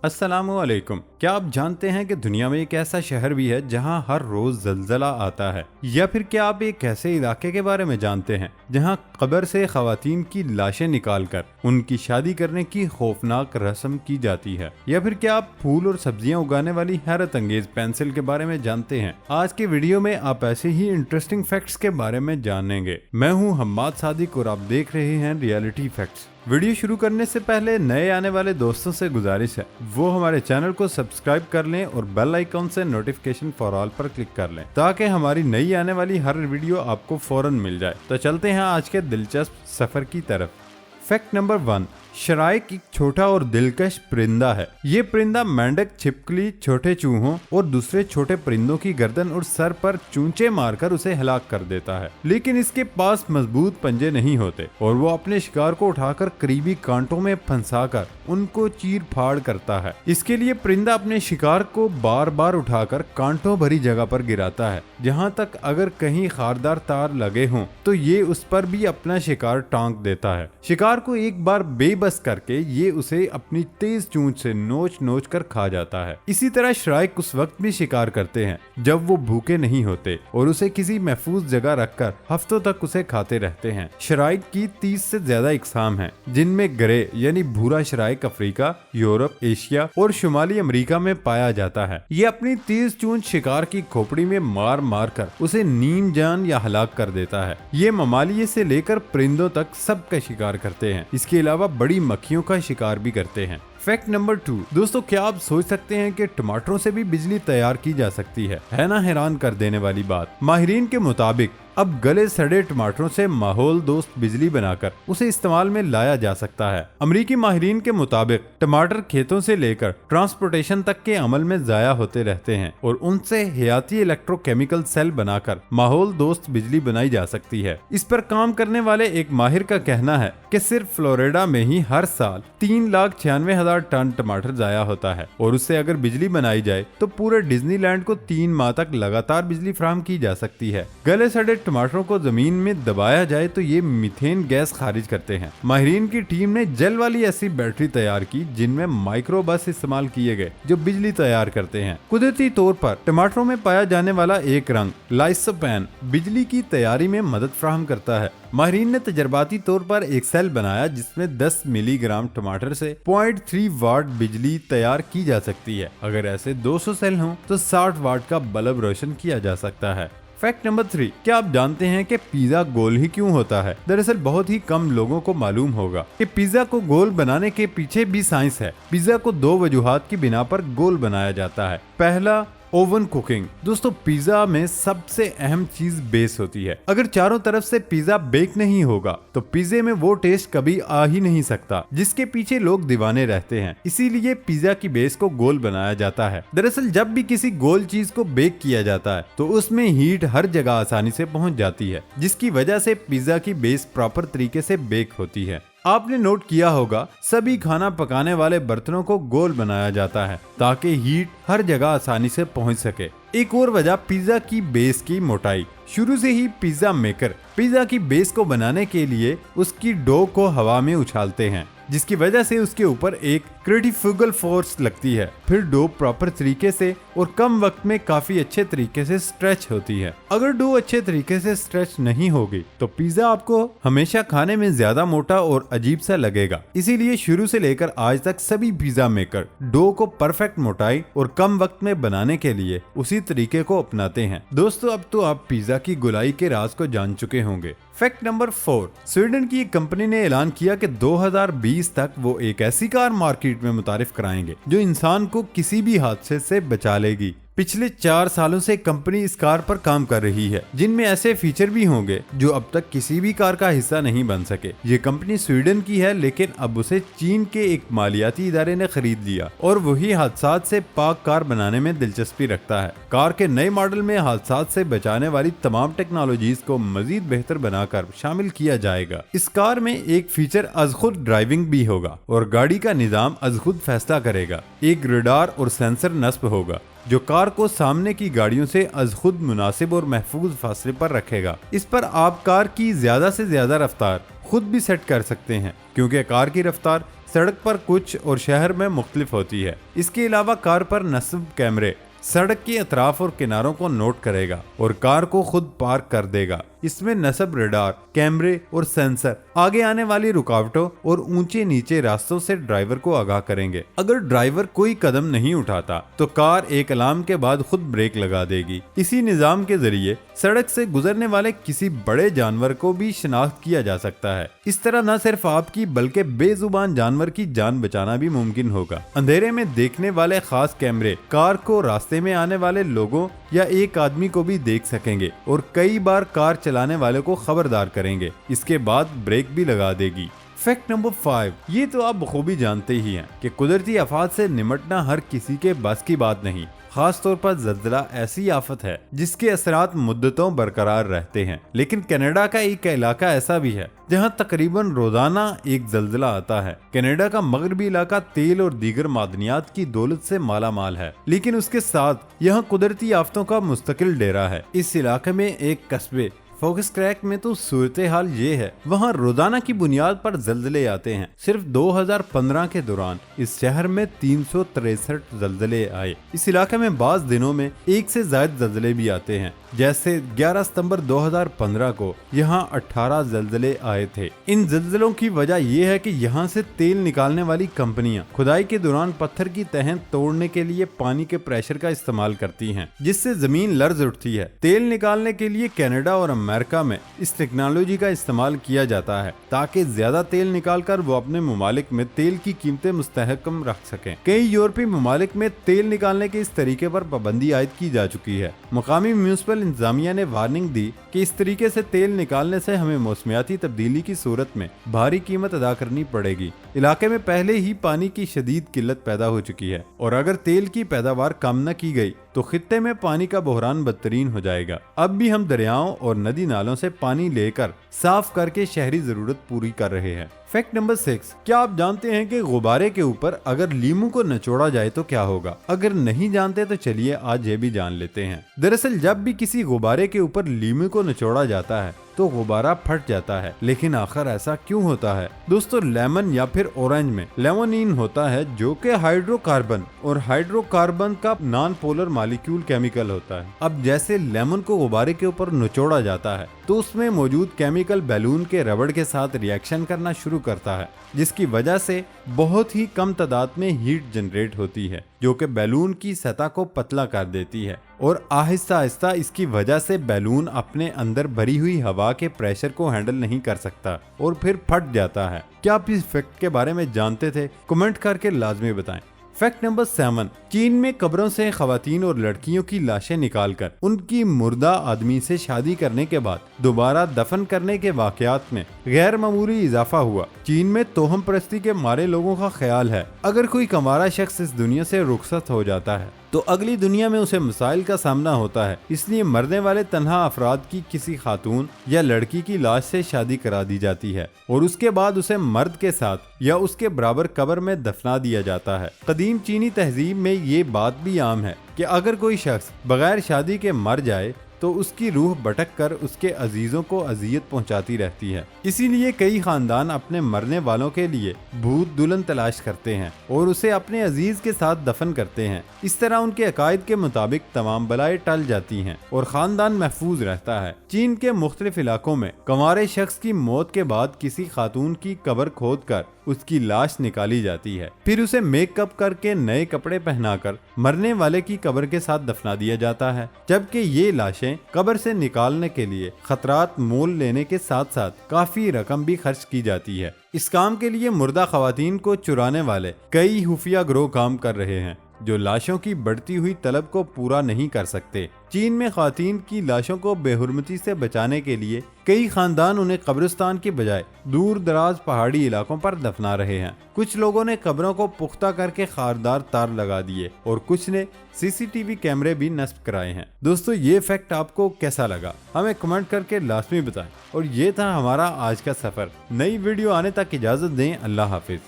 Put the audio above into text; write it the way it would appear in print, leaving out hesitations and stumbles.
अस्सलामुअलैकुम। क्या आप जानते हैं कि दुनिया में एक ऐसा शहर भी है जहां हर रोज जलजला आता है? या फिर क्या आप एक ऐसे इलाके के बारे में जानते हैं जहां कब्र से खवातीन की लाशें निकालकर उनकी शादी करने की खौफनाक रस्म की जाती है? या फिर क्या आप फूल और सब्जियां उगाने वाली हैरत अंगेज पेंसिल के बारे में जानते हैं? आज के वीडियो में आप ऐसे ही इंटरेस्टिंग फैक्ट्स के बारे में जानेंगे। मैं हूँ हम्माद सादिक और आप देख रहे हैं रियलिटी फैक्ट्स। वीडियो शुरू करने से पहले नए आने वाले दोस्तों से गुजारिश है वो हमारे चैनल को सब्सक्राइब कर लें और बेल आइकॉन से नोटिफिकेशन फॉर ऑल पर क्लिक कर लें ताकि हमारी नई आने वाली हर वीडियो आपको फौरन मिल जाए। तो चलते हैं आज के दिलचस्प सफर की तरफ। फैक्ट नंबर 1, शराइक एक छोटा और दिलकश परिंदा है। ये परिंदा मेंढक, छिपकली, छोटे चूहों और दूसरे छोटे परिंदों की गर्दन और सर पर चूंचे मारकर उसे हलाक कर देता है, लेकिन इसके पास मजबूत पंजे नहीं होते और वो अपने शिकार को उठाकर करीबी कांटों में फंसाकर उनको चीर फाड़ करता है। इसके लिए परिंदा अपने शिकार को बार बार उठाकर कांटों भरी जगह पर गिराता है, जहाँ तक अगर कहीं खारदार तार लगे हों तो ये उस पर भी अपना शिकार टांग देता है। शिकार को एक बार बेबस करके ये उसे अपनी तेज चूंच से नोच नोच कर खा जाता है। इसी तरह श्राइक उस वक्त भी शिकार करते हैं जब वो भूखे नहीं होते और उसे किसी महफूज जगह रखकर हफ्तों तक उसे खाते रहते हैं। श्राइक की 30 से ज्यादा इकसाम हैं, जिनमें ग्रे यानी भूरा श्राइक अफ्रीका, यूरोप, एशिया और शुमाली अमेरिका में पाया जाता है। ये अपनी तेज चूंच शिकार की खोपड़ी में मार मार कर उसे नीम जान या हलाक कर देता है। ये ममालिये से लेकर परिंदों तक सबका शिकार करते हैं। इसके अलावा बड़ी मक्खियों का शिकार भी करते हैं। फैक्ट नंबर 2, दोस्तों क्या आप सोच सकते हैं कि टमाटरों से भी बिजली तैयार की जा सकती है ना हैरान कर देने वाली बात। माहिरीन के मुताबिक अब गले सड़े टमाटरों से माहौल दोस्त बिजली बनाकर उसे इस्तेमाल में लाया जा सकता है। अमरीकी माहिरीन के मुताबिक टमाटर खेतों से लेकर ट्रांसपोर्टेशन तक के अमल में जाया होते रहते हैं और उनसे हयाती इलेक्ट्रोकेमिकल सेल बनाकर माहौल दोस्त बिजली बनाई जा सकती है। इस पर काम करने वाले एक माहिर का कहना है कि सिर्फ फ्लोरिडा में ही हर साल 3,96,000 टन टमाटर जाया होता है और उससे अगर बिजली बनाई जाए तो पूरे डिज्नीलैंड को 3 माह तक लगातार बिजली फराहम की जा सकती है। गले सड़े टमाटरों को जमीन में दबाया जाए तो ये मीथेन गैस खारिज करते हैं। माहिरीन की टीम ने जेल वाली ऐसी बैटरी तैयार की जिनमें माइक्रोबस इस्तेमाल किए गए जो बिजली तैयार करते हैं। कुदरती तौर पर टमाटरों में पाया जाने वाला एक रंग लाइसोपेन बिजली की तैयारी में मदद फराहम करता है। माहिरीन ने तजर्बाती तौर पर एक सेल बनाया जिसमें 10 मिलीग्राम टमाटर से 0.3 वाट बिजली तैयार की जा सकती है। अगर ऐसे 200 सेल हों तो 60 वाट का बल्ब रोशन किया जा सकता है। फैक्ट नंबर 3, क्या आप जानते हैं कि पिज्जा गोल ही क्यों होता है? दरअसल बहुत ही कम लोगों को मालूम होगा कि पिज्जा को गोल बनाने के पीछे भी साइंस है। पिज्जा को 2 वजूहात की बिना पर गोल बनाया जाता है। पहला, ओवन कुकिंग। दोस्तों पिज्जा में सबसे अहम चीज बेस होती है। अगर चारों तरफ से पिज्जा बेक नहीं होगा तो पिज्जे में वो टेस्ट कभी आ ही नहीं सकता जिसके पीछे लोग दीवाने रहते हैं। इसीलिए पिज्जा की बेस को गोल बनाया जाता है। दरअसल जब भी किसी गोल चीज को बेक किया जाता है तो उसमें हीट हर जगह आसानी से पहुंच जाती है, जिसकी वजह से पिज्जा की बेस प्रॉपर तरीके से बेक होती है। आपने नोट किया होगा सभी खाना पकाने वाले बर्तनों को गोल बनाया जाता है ताकि हीट हर जगह आसानी से पहुंच सके। एक और वजह पिज्जा की बेस की मोटाई। शुरू से ही पिज्जा मेकर पिज्जा की बेस को बनाने के लिए उसकी डो को हवा में उछालते हैं, जिसकी वजह से उसके ऊपर एक क्रेटिफ्यूगल फोर्स लगती है। फिर डो प्रॉपर तरीके से और कम वक्त में काफी अच्छे तरीके से स्ट्रेच होती है। अगर डो अच्छे तरीके से स्ट्रेच नहीं होगी तो पिज्जा आपको हमेशा खाने में ज्यादा मोटा और अजीब सा लगेगा। इसीलिए शुरू से लेकर आज तक सभी पिज्जा मेकर डो को परफेक्ट मोटाई और कम वक्त में बनाने के लिए उसी तरीके को अपनाते हैं। दोस्तों अब तो आप पिज्जा की गोलाई के राज को जान चुके होंगे। फैक्ट नंबर 4, स्वीडन की एक कंपनी ने ऐलान किया कि 2020 तक वो एक ऐसी कार मार्केट में मुतारिफ कराएंगे जो इंसान को किसी भी हादसे से बचा लेगी। पिछले 4 सालों से कंपनी इस कार पर काम कर रही है जिनमें ऐसे फीचर भी होंगे जो अब तक किसी भी कार का हिस्सा नहीं बन सके। ये कंपनी स्वीडन की है लेकिन अब उसे चीन के एक मालियाती इदारे ने खरीद लिया और वही हादसात से पाक कार बनाने में दिलचस्पी रखता है। कार के नए मॉडल में हादसात से बचाने वाली तमाम टेक्नोलॉजीज को मजीद बेहतर बनाकर शामिल किया जाएगा। इस कार में एक फीचर अज खुद ड्राइविंग भी होगा और गाड़ी का निजाम अज खुद फैसला करेगा। एक रडार और सेंसर नस्ब होगा जो कार को सामने की गाड़ियों से अज खुद मुनासिब और महफूज फासले पर रखेगा। इस पर आप कार की ज्यादा से ज्यादा रफ्तार खुद भी सेट कर सकते हैं क्योंकि कार की रफ्तार सड़क पर कुछ और शहर में मुख्तलिफ होती है। इसके अलावा कार पर नस्ब कैमरे सड़क के अतराफ और किनारों को नोट करेगा और कार को खुद पार्क कर देगा। इसमें नस्ब रडार, कैमरे और सेंसर आगे आने वाली रुकावटों और ऊंचे नीचे रास्तों से ड्राइवर को आगाह करेंगे। अगर ड्राइवर कोई कदम नहीं उठाता तो कार एक अलार्म के बाद खुद ब्रेक लगा देगी। इसी निजाम के जरिए सड़क से गुजरने वाले किसी बड़े जानवर को भी शिनाख्त किया जा सकता है। इस तरह न सिर्फ आपकी बल्कि बेजुबान जानवर की जान बचाना भी मुमकिन होगा। अंधेरे में देखने वाले खास कैमरे कार को रास्ते में आने वाले लोगों या एक आदमी को भी देख सकेंगे और कई बार कार चलाने वाले को खबरदार करेंगे। इसके बाद ब्रेक भी लगा देगी। फैक्ट नंबर 5, ये तो आप बखूबी जानते ही हैं कि कुदरती आफत से निमटना हर किसी के बस की बात नहीं। खास तौर पर ज़ल्ज़ला ऐसी आफत है जिसके असरात मुद्दतों बरकरार रहते हैं। लेकिन कनाडा का एक इलाका ऐसा भी है जहां तकरीबन रोजाना एक ज़ल्ज़ला आता है। कनाडा का मगरबी इलाका तेल और दीगर मादनियात की दौलत से माला माल है, लेकिन उसके साथ यहाँ कुदरती आफतों का मुस्तकिल डेरा है। इस इलाके में एक कस्बे फोकस क्रैक में तो सूरत हाल ये है, वहाँ रोजाना की बुनियाद पर ज़ल्ज़ले आते हैं। सिर्फ 2015 के दौरान इस शहर में 363 ज़ल्ज़ले आए। इस इलाके में बाज दिनों में एक से ज्यादा ज़ल्ज़ले भी आते हैं। जैसे 11 सितंबर 2015 को यहाँ 18 ज़ल्ज़ले आए थे। इन ज़ल्ज़लों की वजह यह है कि यहाँ से तेल निकालने वाली कंपनियां खुदाई के दौरान पत्थर की तहें तोड़ने के लिए पानी के प्रेशर का इस्तेमाल करती हैं, जिससे जमीन लर्ज उठती है। तेल निकालने के लिए कनाडा और अमेरिका में इस टेक्नोलॉजी का इस्तेमाल किया जाता है ताकि ज्यादा तेल निकालकर वो अपने ममालिक में तेल की कीमतें मुस्तहकम रख सकें। कई यूरोपीय ममालिक में तेल निकालने के इस तरीके पर पाबंदी आयद की जा चुकी है। मुकामी म्यूनिसिपल इंतजामिया ने वार्निंग दी कि इस तरीके से तेल निकालने से हमें मौसमियाती तब्दीली की सूरत में भारी कीमत अदा करनी पड़ेगी। इलाके में पहले ही पानी की शदीद किल्लत पैदा हो चुकी है और अगर तेल की पैदावार कम न की गई तो खित्ते में पानी का बहरान बदतरीन हो जाएगा। अब भी हम दरियाओं और नदी नालों से पानी लेकर साफ करके शहरी जरूरत पूरी कर रहे हैं। फैक्ट नंबर 6, क्या आप जानते हैं कि गुब्बारे के ऊपर अगर लीमू को निचोड़ा जाए तो क्या होगा? अगर नहीं जानते तो चलिए आज ये भी जान लेते हैं। दरअसल जब भी किसी गुब्बारे के ऊपर लीमू को निचोड़ा जाता है तो गुब्बारा फट जाता है। लेकिन आखिर ऐसा क्यों होता है? दोस्तों, लेमन या फिर ऑरेंज में लेमोनिन होता है जो कि हाइड्रोकार्बन और हाइड्रोकार्बन का नॉन पोलर मॉलिक्यूल केमिकल होता है। अब जैसे लेमन को गुब्बारे के ऊपर निचोड़ा जाता है तो उसमें मौजूद केमिकल बैलून के रबड़ के साथ रिएक्शन करना शुरू करता है, जिसकी वजह से बहुत ही कम तादाद में हीट जनरेट होती है जो कि बैलून की सतह को पतला कर देती है और आहिस्ता आहिस्ता इसकी वजह से बैलून अपने अंदर भरी हुई हवा के प्रेशर को हैंडल नहीं कर सकता और फिर फट जाता है। क्या आप इस फैक्ट के बारे में जानते थे? कमेंट करके लाजमी बताएं। फैक्ट नंबर 7, चीन में कब्रों से खवातीन और लड़कियों की लाशें निकालकर उनकी मुर्दा आदमी से शादी करने के बाद दोबारा दफन करने के वाकयात में गैर मामूली इजाफा हुआ। चीन में तोहम परस्ती के मारे लोगों का ख्याल है अगर कोई कमारा शख्स इस दुनिया से रुखसत हो जाता है तो अगली दुनिया में उसे मसाइल का सामना होता है। इसलिए मरने वाले तन्हा अफराद की किसी खातून या लड़की की लाश से शादी करा दी जाती है और उसके बाद उसे मर्द के साथ या उसके बराबर कब्र में दफना दिया जाता है। कदीम चीनी तहजीब में ये बात भी आम है कि अगर कोई शख्स बगैर शादी के मर जाए तो उसकी रूह भटक कर उसके अजीजों को अजियत पहुंचाती रहती है। इसीलिए कई खानदान अपने मरने वालों के लिए भूत दुल्हन तलाश करते हैं और उसे अपने अजीज के साथ दफन करते हैं। इस तरह उनके अकायद के मुताबिक तमाम बलाएं टल जाती हैं और खानदान महफूज रहता है। चीन के मुख्तलिफ इलाकों में कंवारे शख्स की मौत के बाद किसी खातून की कब्र खोद कर उसकी लाश निकाली जाती है, फिर उसे मेकअप करके नए कपड़े पहनाकर मरने वाले की कब्र के साथ दफना दिया जाता है। जबकि ये लाशें कब्र से निकालने के लिए खतरात मोल लेने के साथ साथ काफी रकम भी खर्च की जाती है। इस काम के लिए मुर्दा खवातीन को चुराने वाले कई खुफिया गिरोह काम कर रहे हैं जो लाशों की बढ़ती हुई तलब को पूरा नहीं कर सकते। चीन में खातून की लाशों को बेहुरमती से बचाने के लिए कई खानदान उन्हें कब्रिस्तान की बजाय दूर दराज पहाड़ी इलाकों पर दफना रहे हैं। कुछ लोगों ने कब्रों को पुख्ता करके खारदार तार लगा दिए और कुछ ने सीसीटीवी कैमरे भी नस्ब कराए हैं। दोस्तों, ये फैक्ट आपको कैसा लगा हमें कमेंट करके लाजमी बताएं। और ये था हमारा आज का सफर। नई वीडियो आने तक इजाजत दें। अल्लाह हाफिज।